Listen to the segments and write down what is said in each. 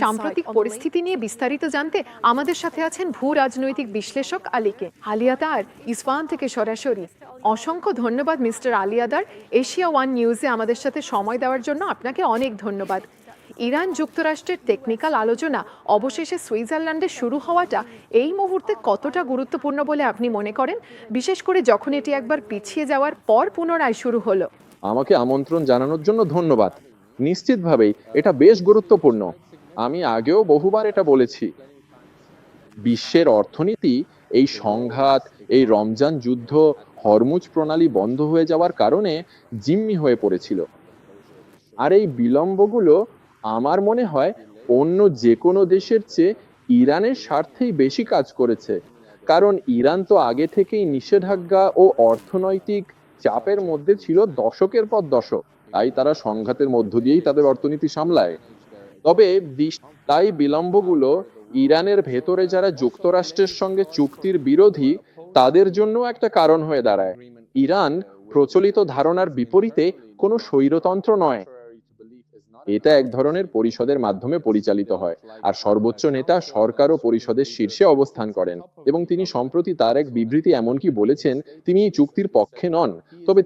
সাম্প্রতিক পরিস্থিতি নিয়ে বিস্তারিত জানতে আমাদের সাথে আছেন ভূ রাজনৈতিক বিশ্লেষক আলিকে আলিয়াদার ইসফাহান থেকে সরাসরি। অসংখ্য ধন্যবাদ মিস্টার আলিয়াদার, এশিয়া ওয়ান নিউজে আমাদের সাথে সময় দেওয়ার জন্য আপনাকে অনেক ধন্যবাদ। ইরান যুক্তরাষ্ট্রের টেকনিক্যাল আলোচনা অবশেষে সুইজারল্যান্ডে শুরু হওয়াটা এই মুহূর্তে কতটা গুরুত্বপূর্ণ বলে আপনি মনে করেন, বিশেষ করে যখন এটি একবার পিছিয়ে যাওয়ার পর পুনরায় শুরু হলো? আমাকে আমন্ত্রণ জানানোর জন্য ধন্যবাদ। নিশ্চিতভাবেই এটা বেশ গুরুত্বপূর্ণ। আমি আগেও বহুবার এটা বলেছি। বিশ্বের অর্থনীতি এই সংঘাত, এই রমজান যুদ্ধ, হরমুজ প্রণালী বন্ধ হয়ে যাওয়ার কারণে জিম্মি হয়ে পড়েছিল। আর এই বিলম্বগুলো আমার মনে হয় অন্য যে কোনো দেশের চেয়ে ইরানের স্বার্থেই বেশি কাজ করেছে। কারণ ইরান তো আগে থেকেই নিষেধাজ্ঞা ও অর্থনৈতিক চাপের মধ্যে ছিল দশকের পর দশক। তাই তারা সংঘাতের মধ্য দিয়েই তাদের অর্থনীতি সামলায়। তবে তাই বিলম্বগুলো ইরানের ভেতরে যারা যুক্তরাষ্ট্রের সঙ্গে চুক্তির বিরোধী তাদের জন্য একটা কারণ হয়ে দাঁড়ায়। ইরান প্রচলিত ধারণার বিপরীতে কোনো স্বৈরতন্ত্র নয়। এটা এক ধরনের পরিষদের মাধ্যমে পরিচালিত হয়, আর সর্বোচ্চ নেতা সরকার ও পরিষদের শীর্ষে অবস্থান করেন। এবং তিনি সম্প্রতি তার এক বিবৃতি এমনকি বলেছেন তিনি এই চুক্তির পক্ষে নন, তবে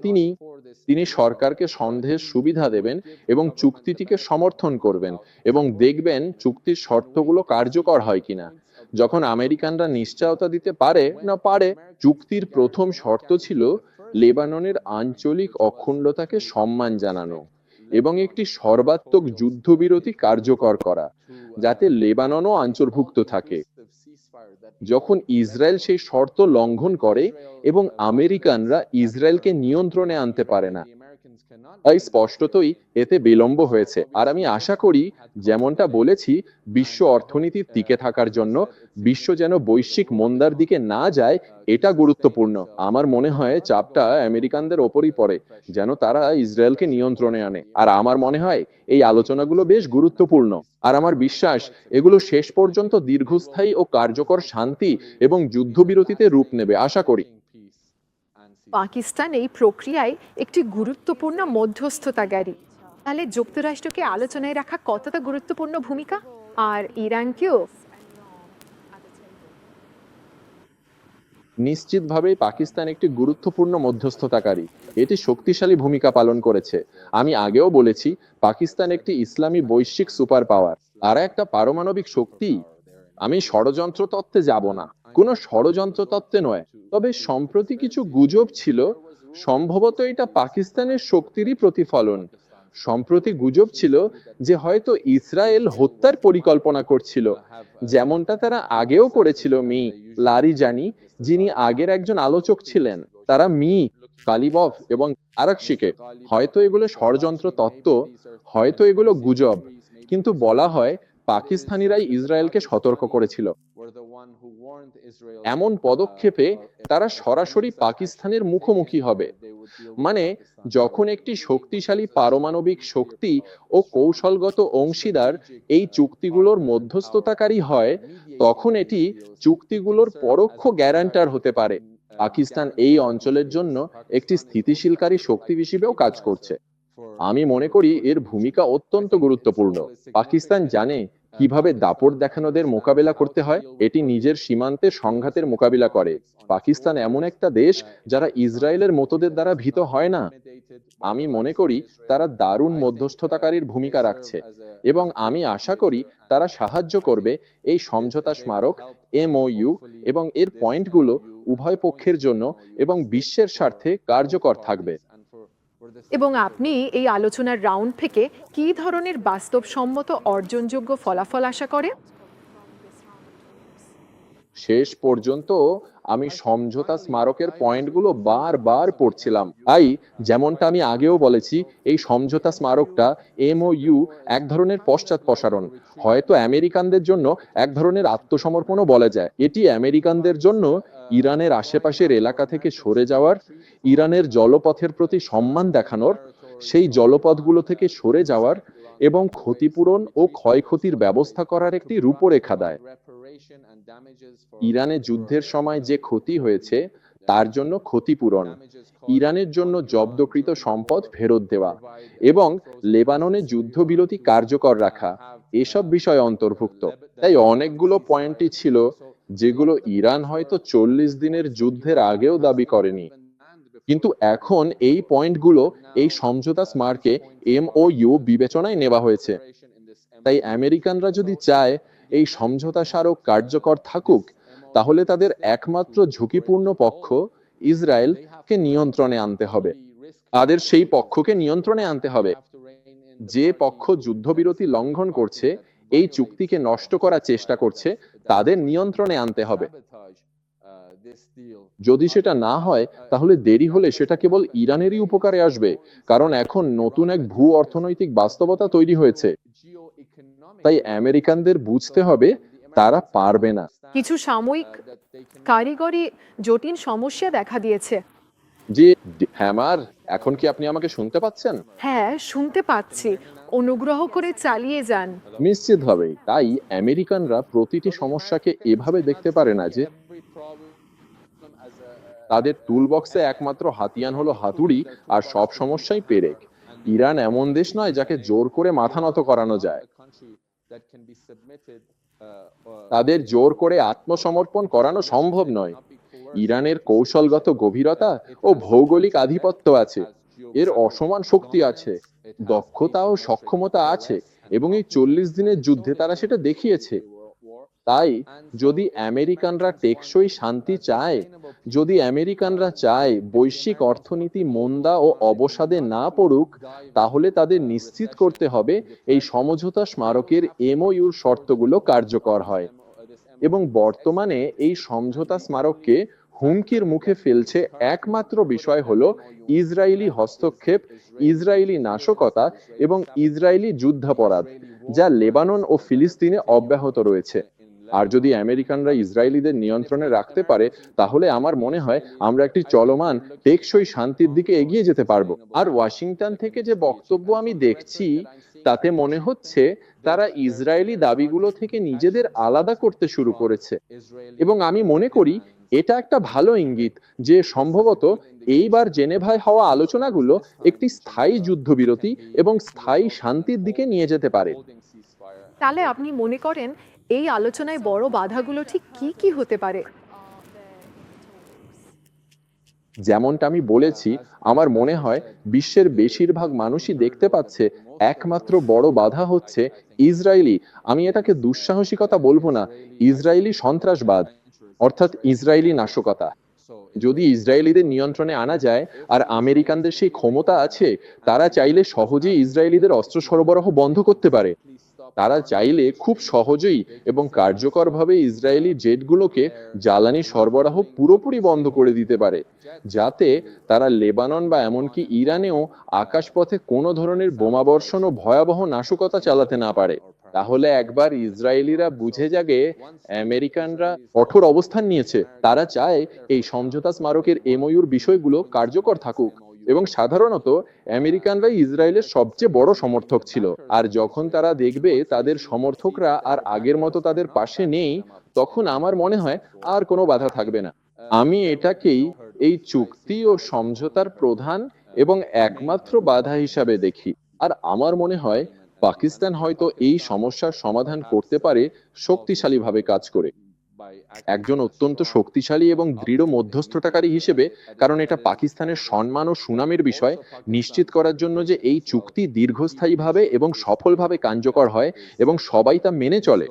তিনি সরকারকে সন্দেহের সুবিধা দেবেন এবং চুক্তিটিকে সমর্থন করবেন এবং দেখবেন চুক্তির শর্তগুলো কার্যকর হয় কিনা। যখন আমেরিকানরা নিশ্চয়তা দিতে পারে না পারে, চুক্তির প্রথম শর্ত ছিল লেবাননের আঞ্চলিক অখণ্ডতাকে সম্মান জানানো এবং একটি সর্বাত্মক যুদ্ধবিরতি কার্যকর করা, যাতে লেবাননও অন্তর্ভুক্ত থাকে। যখন ইসরায়েল সেই শর্ত লঙ্ঘন করে এবং আমেরিকানরা ইসরায়েলকে নিয়ন্ত্রণে আনতে পারে না, তাই স্পষ্টতই এতে বিলম্ব হয়েছে। আর আমি আশা করি, যেমনটা বলেছি, বিশ্ব অর্থনীতির টিকে থাকার জন্য বিশ্ব যেন বৈশ্বিক মন্দার দিকে না যায়, এটা গুরুত্বপূর্ণ। আমার মনে হয় চাপটা আমেরিকানদের ওপরই পড়ে, যেন তারা ইসরায়েলকে নিয়ন্ত্রণে আনে। আর আমার মনে হয় এই আলোচনাগুলো বেশ গুরুত্বপূর্ণ, আর আমার বিশ্বাস এগুলো শেষ পর্যন্ত দীর্ঘস্থায়ী ও কার্যকর শান্তি এবং যুদ্ধবিরতিতে রূপ নেবে, আশা করি। পাকিস্তান এই প্রক্রিয়ায় একটি গুরুত্বপূর্ণ মধ্যস্থতাকারী। তাহলে যুক্তরাষ্ট্রকে আলোচনায় রাখা কতটা গুরুত্বপূর্ণ ভূমিকা, আর ইরানকেও? নিশ্চিতভাবেই পাকিস্তান একটি গুরুত্বপূর্ণ মধ্যস্থতাকারী। এটি শক্তিশালী ভূমিকা পালন করেছে। আমি আগেও বলেছি, পাকিস্তান একটি ইসলামী বৈশ্বিক সুপার পাওয়ার আর একটা পারমাণবিক শক্তি। আমি ষড়যন্ত্র তত্ত্বে যাব না, কোনো ষড়যন্ত্র তত্ত্বে নয়। তবে সম্প্রতি কিছু গুজব ছিল, সম্ভবত এটা পাকিস্তানের শক্তিরই প্রতিফলন। সম্প্রতি গুজব ছিল যে হয়তো ইসরায়েল হত্যার পরিকল্পনা করছিল, যেমনটা তারা আগেও করেছিল মি লারিজানি, যিনি আগের একজন আলোচক ছিলেন। তারা মি কালিবফ এবং আরাকশিকে। হয়তো এগুলো ষড়যন্ত্র তত্ত্ব, হয়তো এগুলো গুজব, কিন্তু বলা হয় পাকিস্তানিরাই ইসরায়েলকে সতর্ক করেছিল। এমন পদক্ষেপে তারা সরাসরি পাকিস্তানের মুখোমুখি হবে। মানে, যখন একটি শক্তিশালী পারমাণবিক শক্তি ও কৌশলগত অংশীদার এই চুক্তিগুলোর মধ্যস্থতাকারী হয়, তখন এটি চুক্তিগুলোর পরোক্ষ গ্যারান্টার হতে পারে। পাকিস্তান এই অঞ্চলের জন্য একটি স্থিতিশীলকারী শক্তি হিসেবেও কাজ করছে। আমি মনে করি এর ভূমিকা অত্যন্ত গুরুত্বপূর্ণ। পাকিস্তান জানে কিভাবে দাপট দেখানোদের মোকাবেলা করতে হয়। এটি নিজের সীমান্তে সংঘাতের মোকাবিলা করে। পাকিস্তান এমন একটা দেশ যারা ইসরায়েলের মতদের দ্বারা ভীত হয় না। আমি মনে করি তারা দারুণ মধ্যস্থতাকারীর ভূমিকা রাখছে, এবং আমি আশা করি তারা সাহায্য করবে এই সমঝোতা স্মারক MOU এবং এর পয়েন্টগুলো উভয় পক্ষের জন্য এবং বিশ্বের স্বার্থে কার্যকর থাকবে। এবং আপনি এই আলোচনার রাউন্ড থেকে কি ধরনের বাস্তবসম্মত অর্জনযোগ্য ফলাফল আশা করেন? শেষ পর্যন্ত আমি সমঝোতা স্মারকের পয়েন্টগুলো বারবার পড়ছিলাম। তাই যেমনটা আমি আগেও বলেছি, এই সমঝোতা স্মারকটা MOU এক ধরনের পশ্চাৎপসারণ, হয়তো আমেরিকানদের জন্য এক ধরনের আত্মসমর্পণও বলা যায়। এটি আমেরিকানদের জন্য ইরানের আশেপাশের এলাকা থেকে সরে যাওয়ার, ইরানের জলপথের প্রতি সম্মান দেখানোর, সেই জলপথগুলো থেকে সরে যাওয়ার এবং ক্ষতিপূরণ ও ক্ষয়ক্ষতির ব্যবস্থা করার একটি রূপরেখা দেয়। ইরানে যুদ্ধের সময় যে ক্ষতি হয়েছে তার জন্য ক্ষতিপূরণ, ইরানের জন্য জব্দকৃত সম্পদ ফেরত দেওয়া এবং লেবাননে যুদ্ধবিরতি কার্যকর রাখা। এসব বিষয় অন্তর্ভুক্ত। তাই অনেকগুলো পয়েন্টই ছিল যেগুলো ইরান হয়তো 40 দিনের যুদ্ধের আগেও দাবি করেনি, কিন্তু এখন এই পয়েন্টগুলো এই সমঝোতা স্মারকে MOU বিবেচনায় নেওয়া হয়েছে। তাই আমেরিকানরা যদি চায় এই সমঝোতা স্মারক কার্যকর থাকুক, তাহলে তাদের একমাত্র ঝুঁকিপূর্ণ পক্ষ ইসরায়েলকে নিয়ন্ত্রণে আনতে হবে। তাদের সেই পক্ষকে নিয়ন্ত্রণে আনতে হবে যে পক্ষ যুদ্ধবিরতি লঙ্ঘন করছে, এই চুক্তিকে নষ্ট করার চেষ্টা করছে, তাদের নিয়ন্ত্রণে আনতে হবে। যদি সেটা না হয়, তাহলে দেরি হলে সেটা কেবল ইরানেরই উপকারে আসবে, কারণ এখন নতুন এক ভূ অর্থনৈতিক বাস্তবতা তৈরি হয়েছে। তাই আমেরিকানদের বুঝতে হবে তারা পারবে না। কিছু সাময়িক কারিগরি জটিল সমস্যা দেখা দিয়েছে। যে হ্যামার, এখন কি আপনি আমাকে শুনতে পাচ্ছেন? হ্যাঁ, শুনতে পাচ্ছি। অনুগ্রহ করে চালিয়ে যান। নিশ্চিতভাবেই। তাই আমেরিকানরা প্রতিটি সমস্যাকে এভাবে দেখতে পারে না যে তাদের টুল বক্সে একমাত্র হাতিয়ার হলো হাতুড়ি আর সব সমস্যাই পেরেক। ইরান এমন দেশ নয় যাকে জোর করে মাথা নত করানো যায়। তাদের জোর করে আত্মসমর্পণ করানো সম্ভব নয়। ইরানের কৌশলগত গভীরতা ও ভৌগোলিক আধিপত্য আছে, এর অসমান শক্তি আছে, দক্ষতা ও সক্ষমতা আছে, এবং এই 40 দিনের যুদ্ধে তারা সেটা দেখিয়েছে। তাই যদি আমেরিকানরা টেকসই শান্তি চায়, যদি আমেরিকানরা চায় বৈশ্বিক অর্থনীতি মন্দা ও অবসাদে না পড়ুক, তাহলে তাদের নিশ্চিত করতে হবে এই সমঝোতা স্মারকের MOUর শর্তগুলো কার্যকর হয়। এবং বর্তমানে এই সমঝোতা স্মারককে হুমকির মুখে ফেলছে একমাত্র বিষয় হলো ইসরায়েলি হস্তক্ষেপ, ইসরায়েলি নাশকতা এবং ইসরায়েলি যুদ্ধাপরাধ, যা লেবানন ও ফিলিস্তিনে অব্যাহত রয়েছে। আর যদি আমেরিকানরা ইসরায়েলিদের নিয়ন্ত্রণে রাখতে পারে, তাহলে আমার মনে হয় আমরা একটি চলমান টেকসই শান্তির দিকে এগিয়ে যেতে পারবো। আর ওয়াশিংটন থেকে যে বক্তব্য আমি দেখছি, তাতে মনে হচ্ছে তারা ইসরায়েলি দাবিগুলো থেকে নিজেদের আলাদা করতে শুরু করেছে, এবং আমি মনে করি এটা একটা ভালো ইঙ্গিত যে সম্ভবত এইবার জেনেভায় হওয়া আলোচনাগুলো একটি স্থায়ী যুদ্ধবিরতি এবং স্থায়ী শান্তির দিকে নিয়ে যেতে পারে। তাহলে আপনি মনে করেন এই আলোচনায় বড় বাধাগুলো ঠিক কি কি হতে পারে? যেমনটা আমি বলেছি, আমার মনে হয় বিশ্বের বেশিরভাগ মানুষই দেখতে পাচ্ছে একমাত্র বড় বাধা হচ্ছে ইসরায়েলি, আমি এটাকে দুঃসাহসিকতা বলবো না, ইসরায়েলি সন্ত্রাসবাদ, অর্থাৎ ইসরায়েলি নাশকতা। যদি ইসরায়েলিদের নিয়ন্ত্রণে আনা যায়, আর আমেরিকানদের সেই ক্ষমতা আছে, তারা চাইলে সহজেই ইসরায়েলিদের অস্ত্র সরবরাহ বন্ধ করতে পারে। তারা চাইলে খুব সহজেই এবং কার্যকরভাবে ইসরায়েলি জেটগুলোকে জ্বালানি সরবরাহ পুরোপুরি বন্ধ করে দিতে পারে, যাতে তারা লেবানন বা এমনকি ইরানেও আকাশপথে কোনো ধরনের বোমাবর্ষণ ও ভয়াবহ নাশকতা চালাতে না পারে। তাহলে একবার ইসরায়েলিরা বুঝে যাবে আমেরিকানরা কঠোর অবস্থান নিয়েছে, তারা চায় এই সমঝোতা স্মারকের MOUর বিষয়গুলো কার্যকর থাকুক। এবং সাধারণত আমেরিকানরাই ইসরায়েলের সবচেয়ে বড় সমর্থক ছিল, আর যখন তারা দেখবে তাদের সমর্থকরা আর আগের মতো তাদের পাশে নেই, তখন আমার মনে হয় আর কোনো বাধা থাকবে না। আমি এটাকেই এই চুক্তি ও সমঝোতার প্রধান এবং একমাত্র বাধা হিসাবে দেখি। আর আমার মনে হয় পাকিস্তান হয়তো এই সমস্যার সমাধান করতে পারে শক্তিশালীভাবে কাজ করে, একজন অত্যন্ত শক্তিশালী এবং দৃঢ় মধ্যস্থতাকারী হিসেবে, কারণ এটা পাকিস্তানের সম্মান ও সুনামের বিষয় নিশ্চিত করার জন্য যে এই চুক্তি দীর্ঘস্থায়ীভাবে এবং সফলভাবে কার্যকর হয় এবং সবাই তা মেনে চলে।